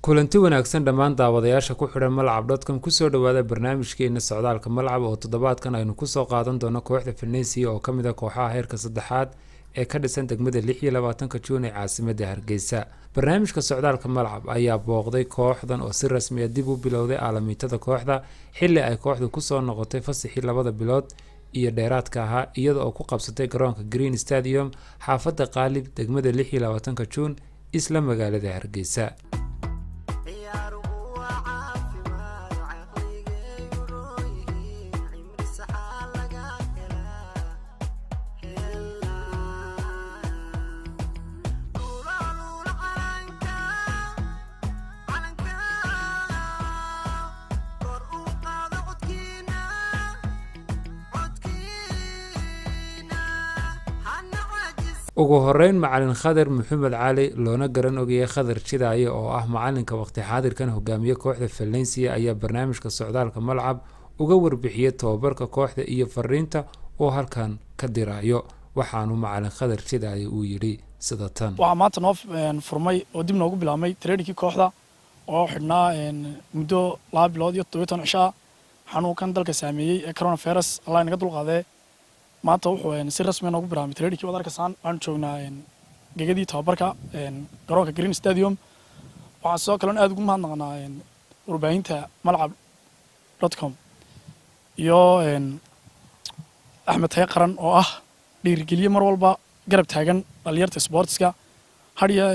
kulanti wanaagsan dhammaan daawadayaasha ku xidhan malcab.com kusoo dhawaada barnaamijkeena socdaalka malcab oo toddobaadkan aynu kusoo qaadan doono kooxda Valencia oo kamid ah kooxaha heerka saddexaad ee ka dhisan degmada 26 Juun ee caasimadda Hargeysa. barnaamijka socdaalka malcab ayaa booqday kooxdan oo si rasmi ah dib u bilowday aalamiitada kooxda xilli ay kooxdu kusoo noqotay fasaxii 2 bilood iyo dheeraadka ahaa iyada oo ku qabsatay garoonka Green Stadium xaafadda Qaalib degmada 26 Juun isla magaalada Hargeysa. ugu horeyn macalin Khadar Maxamed Cali loona garan ogyahay Khadar Jidaaye oo ah macalinka waqti xaadirkan hogaamiye kooxda Valencia ayaa barnaamijka socdaalka malcab uga warbixiyay tababarka kooxda iyo fariinta oo halkan ka dirayo waxaanu macalin Khadar Jidaaye uu yiri sida tan waxa maanta noo furmay oo dib noogu bilaabmay training kooxda oo xidhnaa muddo 2 bilood iyo 17 cisho xanuunkan dalka saameeyay ee coronavirus Allah inaga dulqaaday maanta wuxuu si rasmi ah ugu bilaabmay training wadarka saan aan joognaa gegadii tababarka garoonka Green Stadium waxa soo kale aad ugu mahadnaqnaa warbaahinta malcab.com iyo Axmed Taye Qaran oo ah dhiirigeliye mar walba garab taagan dhalinyarta sportska hadiya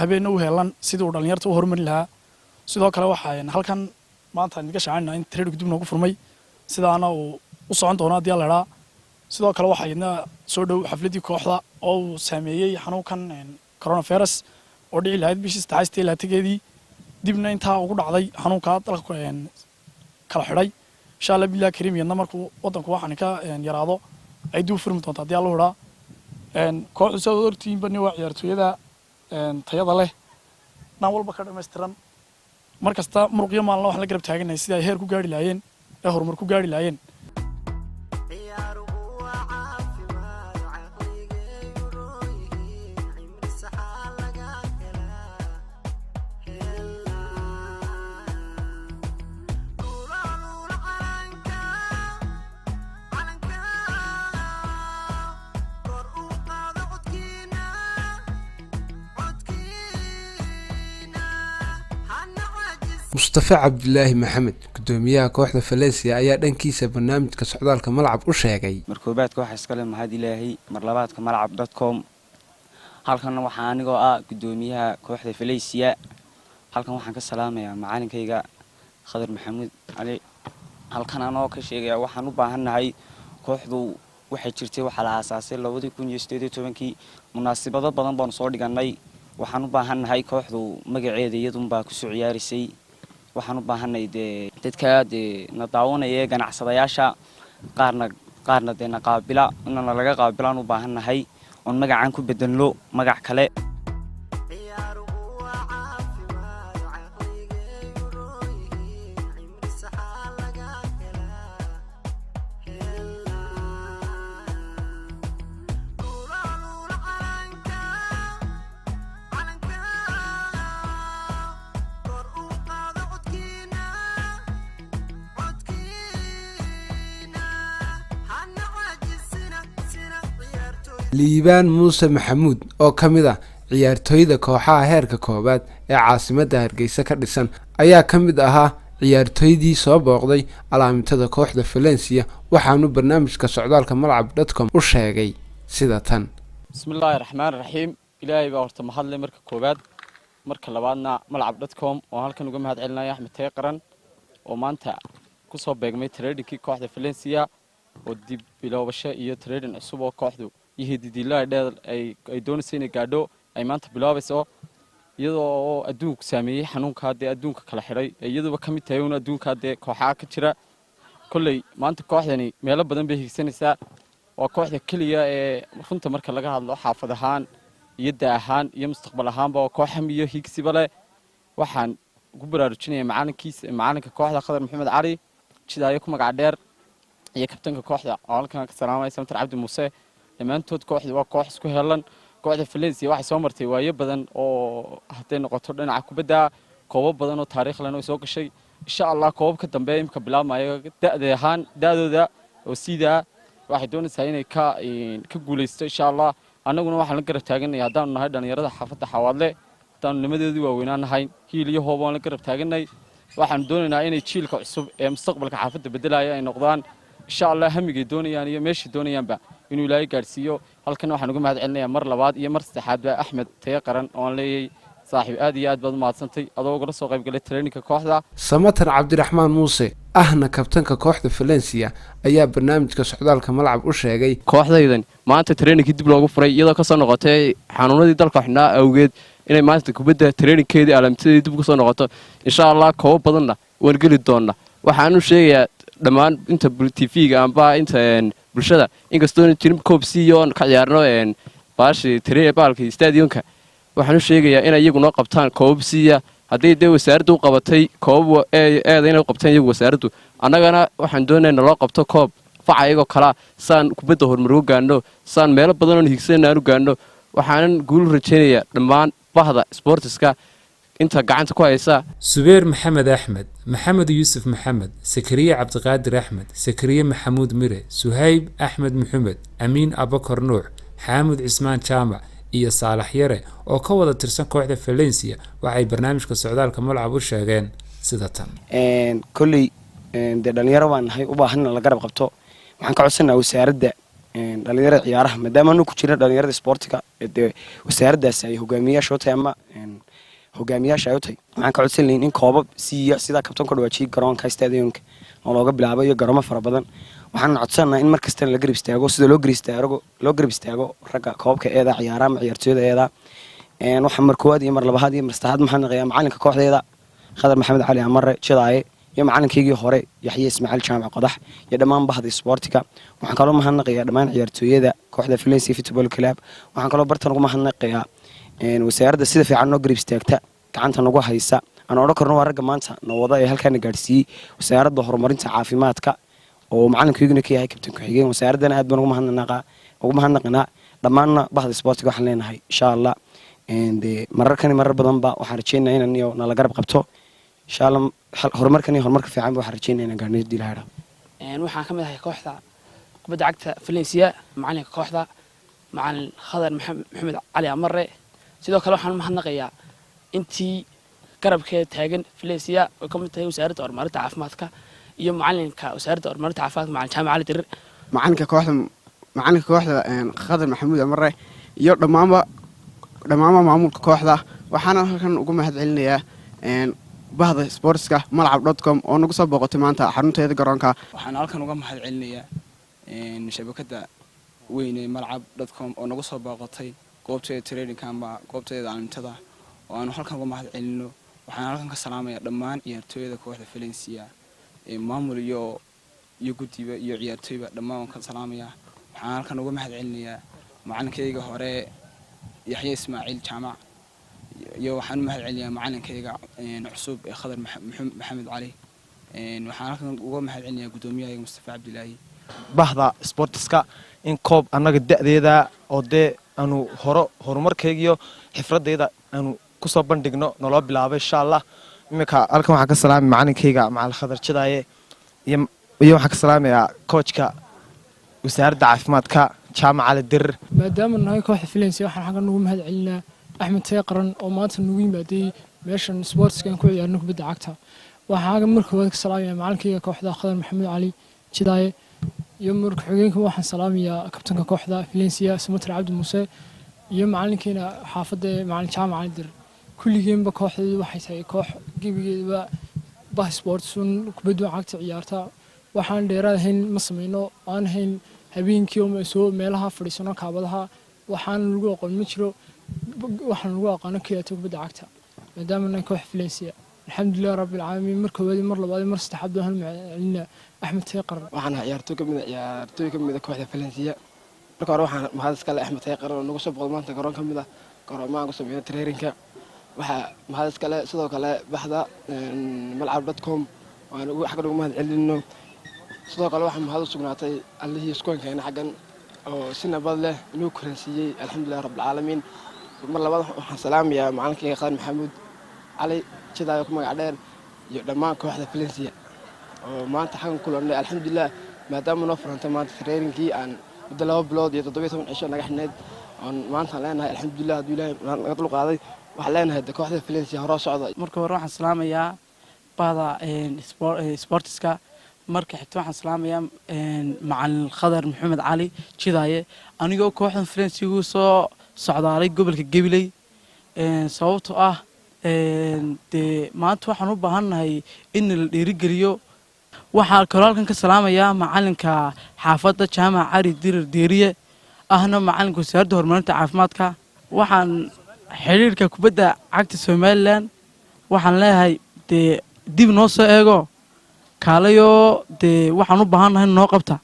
habeen u heelan sidoo dhalinyarta u horumarin lahaa sidoo kale waxa halkan maanta niga shaacina in training dib noogu furmay sidaana u socon doona hadii la yiraahdo sidoo kale waxayna soo dhow xafladii kooxda oo saameeyay xanuunkan coronavirus oo dhici lahayd bishii 3 ilaa tageedii dibna inta ugu dhacday xanuunka dalka kala xidhay insha Allah billaah kariim yadna markuu wadanku waxaan ka yaraado ay duu furmi doontaa hadii la yiraahdo kooxdu soo hortiin bani waa ciyaartooyada tayada leh naan walba ka dhameystiran markasta muruqyo maalin wax la garab taaganay sida ay heer ku gaari laayeen ee horumar ku gaari laayeen مصطفى عبد الله محمد قدوميها كوحدة فالنسيا ayaa dhankiisa barnaamijka socdaalka malcab u sheegay markoobaadka waxa iska leh mahad ilaahay marlabaadka malcab.com halkan waxa anigoo ah gudoomiyaha kooxda Valencia halkan waxaan ka salaamayaa macalinkayga Khadar Maxamed Cali halkan anoo ka sheegaya waxaan u baahanahay kooxdu waxay jirtay waxa la aasaasay 2018 munaasabado badan baan soo dhiganay waxaan u baahanahay kooxdu magaceeda iyaduna baa ku soo ciyaarisay waxaan u baahanay dadka na daawanaya ganacsadayaasha qaarna qaabila inana laga qaabilaan u baahanahay on magacaan ku bedelno magac kale liibaan muuse maxamuud oo kamid ah ciyaartooyda kooxaha heerka koobaad ee caasimadda Hargeysa ka dhisan ayaa kamid ahaa ciyaartooydii soo booqday alaamintada kooxda Valencia waxaanu barnaamijka socdaalka malcab.com u sheegay sida tan bismillaahir rahmaanir rahiim ilaahay baa horta mahadle marka koobaad marka labaadna malcab.com oo halkan uga mahad celinaya Axmed Taye Qaran oo maanta ku soo beegmay training kooxda Valencia oo dib biloobasho iyo training cusub oo kooxdu yihididilaa dheer ay doonayeen inay gaadho ay maanta bilaabayso iyadoo adduunku saameeyay xanuunka adduunka kala xiray iyadoo ka mid tahay adduunka kooxaha ka jira kulay maanta kooxdani meelo badan bay higsanaysaa waa kooxda kaliya ee runta marka laga hadlo xaafad ahaan iyo daahaan iyo mustaqbal ahaanba koox hamiyo higsiba leh waxaan ugu baraarujinayaa macalinka kooxda Khadar Maxamed Cali Jidaaye ku magac dheer iyo kabtanka kooxda oo halkan ka salaamay Samtar Cabdi Muuse dhammaantood kooxdu waa koox isku heelan kooxda Valencia waxay soo martay waayo badan oo haday noqoto dhinaca kubadda koobab badan oo taariikh leh oo soo gashay insha Allah koobabka dambe imka bilaabmaya da'dooda oo sidaa waxay doonaysaa inay ka guuleysto insha Allah annaguna waxaan la garab taaganahay haddaan nahay dhalinyarada xaafadda Xawaadle haddaan nimadeedii waaweynaan nahay hiil iyo hoob aan la garab taaganahay waxaan doonaynaa inay jiilka cusub ee mustaqbalka xaafadda bedelaya ay noqdaan insha Allah hamigay doonayaan iyo meeshii doonayaanba inuu ilaahay gaarsiiyo halkan waxaan uga mahad celinayaa mar labaad iyo mar saddexaad ba Axmed Taye Qaran oo aan leeyahay saaxiib aad iyo aad baad maadsantay adoo uga soo qayb galay traininka kooxda Samatar Cabdiraxmaan Muuse ahna kabtanka kooxda Valencia ayaa barnaamijka socdaalka malcab u sheegay kooxdaydan maanta traininka dib loogu furay iyadoo ka soo noqotay xanuunadii dalka xunaa awgeed inay maanta kubadda traininkeedii alamtidii dib ugu soo noqoto insha Allah koob badanna waan geli doonaa waxaan u sheegayaa dhammaan inta TV-ga amba inta bulshada inkastoo jirin koob siiyo ka ciyaarno baashi baalkii stadiumka waxaan u sheegayaa in iyagu noo qabtaan koob siiya haddii wasaaraddu u qabatay koob inay qabtaan iyagu wasaaraddu annagana waxaan doonaynaa loo qabto koob faca iyagoo kala saan kubadda horumar u gaano saan meelo badan oo higsan aan u gaano waxaan guul rajaynayaa dhammaan bahda sportiska inta gacanta ku haysa Subeer Maxamed Axmed Maxamed Yuusuf Maxamed Sakariya Cabdiqaadir Axmed Sakariya Maxamuud Mire Suhayb Axmed Maxamed Amiin Abakar Nuux Xaamud Cismaan Jaamac iyo Saalax Yare oo ka wada tirsan kooxda Valencia waxay barnaamijka socdaalka malcab u sheegeen sida tan kulli dhalinyaro waan nahay u baahan in la garab qabto waxaan ka codsanayaa wasaaradda dhalinyarada ciyaaraha maadaama aanu ku jirno dhalinyarada sportiga wasaaraddaas ay hogaamiyayaasha u tahay ama hogaamiyayaasha ay u tahay waxaan ka codsan lahayn in koobab siiya sida kabtanka dhawaajiyay garoonka stadiumka oo looga bilaabo iyo garoomo fara badan waxaan codsanaynaa in markasta la garab istaago sida loo garab istaago ragga koobka eeda ciyaaraha ama ciyaartooyda eeda waxaan mar koowaad iyo mar labaad iyo mar saddexaad maxaan naqayaa macalinka kooxdeeda Khadar Maxamed Cali Amare Jidaaye iyo macalinkeygii hore Yaxye Ismaaciil Jaamac Qodax iyo dhammaan bahda sportiga waxaan kaloo mahadnaqayaa dhammaan ciyaartooyada kooxda Valencia Football Club waxaan kaloo bartan ugu mahadnaqayaa wasaaradda sida fiican noo garab istaagta gacanta nagu haysa aan odhan karno waa ragga maanta nawada ee halkaan gaarsiiyay wasaaradda horumarinta caafimaadka oo macalinkeyguna ka yahay kabtan ku-xigeen wasaaraddana aad baan ugu mahadnaqanaa dhammaanna bahda sportiga waxaan leenahay insha Allah mararkani marar badanba waxaan rajaynayaa inaan iyo nala garab qabto insha Allah horumarkan iyo horumarka fiican waxaan rajaynayaa inaan gaarno dilaahada waxaan ka mid ahay kooxda kubadda cagta Valencia macalinka kooxda macalin Khadar Maxamed Cali Amare sidoo kale waxaan mahadnaqayaa intii garabkeeda taagan Valencia oo ka mid tahay wasaaradda horumarinta caafimaadka iyo macalinka wasaaradda horumarinta caafimaadka macalin Jaamac Cali Dirir macalinka kooxda Khadar Maxamuud Amare iyo dhammaan maamulka kooxda waxaan halkan ugu mahad celinayaa bahda sportska malcab.com oo nagu soo booqatay maanta xarunteeda garoonka waxaan halkan uga mahad celinayaa shabakada weyn ee malcab.com oo nagu soo booqatay goobteeda traininka ama goobteeda caalintada oo aanu halkan uga mahad celino waxaan halkan ka salaamayaa dhammaan ciyaartooyada kooxda Valencia maamul iyo guddiba iyo ciyaartooyba dhammaan ka salaamayaa waxaan halkan uga mahad celinayaa macalinkeyga hore Yaxye Ismaaciil Jaamac iyo waxaan u mahad celinayaa macalinkeyga cusub ee Khadar Maxamed Cali waxaan halkan uga mahad celinayaa gudoomiyahayga Mustafa Cabdilaahi bahda sportiska in koob annaga da'deeda oo aanu horumarkeygiyo xifradeeda aanu ku soo bandhigno nolol bilaabay insha Allah imika halkan waxaan ka salaamay macalinkeyga Macalin Khadar Jidaaye iyo waxaan ka salaamayaa coachka wasaaradda caafimaadka Jaamac Cali Dirir maadaama nahay kooxda Valencia waxaan xagan ugu mahad celinaa Axmed Taye Qaran oo maanta nagu yimaaday meeshan sportska ku ciyaarno kubadda cagta waxaan markii ka salaamayaa macalinkeyga kooxda Khadar Maxamed Cali Jidaaye iyo markii xigeenka waxaan salaamayaa kabtanka kooxda Valencia Samatar Cabdi Muuse iyo macalinkeena xaafadda macalin Jaamac Cali Dirir kulligeenba kooxdeedu waxay tahay koox gebigeedaba bah sports kubadda cagta ciyaarta waxaan dheeraadayn ma sameeyno aan hayn habeenkii oo soo meelaha fadhiisano kaabadaha waxaan lagu aqoon ma jiro waxaan lagu aqoon kiyaato kubadda cagta maadaama ay koox Valencia alxamdulillah rabbil caalamiin markii wadi mar labaad mar saddexaad waxaan macalina Axmed Taye Qaran waxaan ciyaartooy ka mid ah kooxda Valencia marka hore waxaan mahad iska leh Axmed Taye Qaran oo nagu soo boqol maanta garoon ka mid ah garoomaha ku sameeyay traininka waxa mahad iska leh sidoo kale bahda malcab.com waan ugu xaq ugu mahad celino sidoo kale waxaan mahad u sugnaatay allihii isku keenay xagan oo si nabad leh inuu kulansiiyay alxamdulillah rabbil caalamiin mar labaad waxaan salaamayaa macalinkeyga Khadar Maxamuud Cali jidaayo ku magac dheer iyo dhammaan kooxda Valencia oo maanta xagan kulanay alxamdulilah maadaama noo furantay maanta trainingkii aan muddo 2 bilood iyo 17 cisho naga xidhneed aan maanta leenahay alxamdulilah haduu ilaahay naga dul qaaday waxaan leenahay kooxda Valencia hore socda marka hore waxaan salaamayaa bahda sportska marka xigta waxaan salaamayaa macallin Khadar Maxamed Cali Jidaaye anigoo kooxdan Valencia ugu soo socdaalay gobolka Gabiley sababtoo ah maanta waxaan u baahanahay in la dhiirigeliyo waxaan kaloo halkan ka salaamayaa macalinka xaafadda jaamac Cali Dirir Deeriye ahna macalinka wasaaradda horumarinta caafimaadka waxaan xiriirka kubadda cagta Somaliland waxaan leeyahay dib noo soo eego kaalayo waxaan u baahanahay noo qabta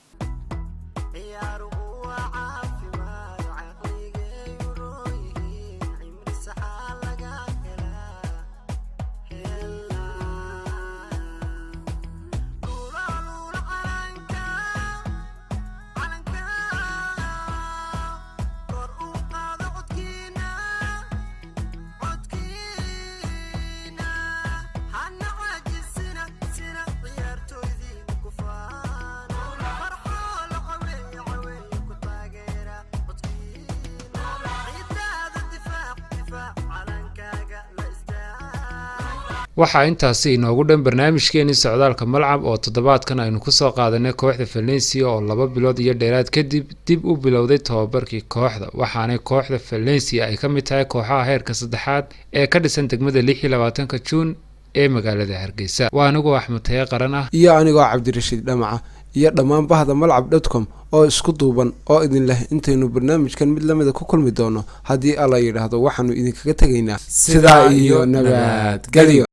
waxaa intaasi inoogu dhan barnaamijkeenii socdaalka malcab oo toddobaadkan aynu kusoo qaadanay kooxda Valencia oo 2 bilood iyo dheeraad kadib dib u bilowday tababarkii kooxda waxaana kooxda Valencia ay ka mid tahay kooxaha heerka 3aad ee ka dhisan degmada 26 Juun ee magaalada Hargeysa waa anigu Axmed Taye Qaran ah iyo anigoo Cabdirashiid Dhamaca iyo dhammaan bahda malcab.com oo isku duuban oo idin leh intaynu barnaamijkan mid lamida ku kulmi doono haddii alla yiraahdo waxaanu idinkaga tagaynaa sidaa iyo nabadgelyo.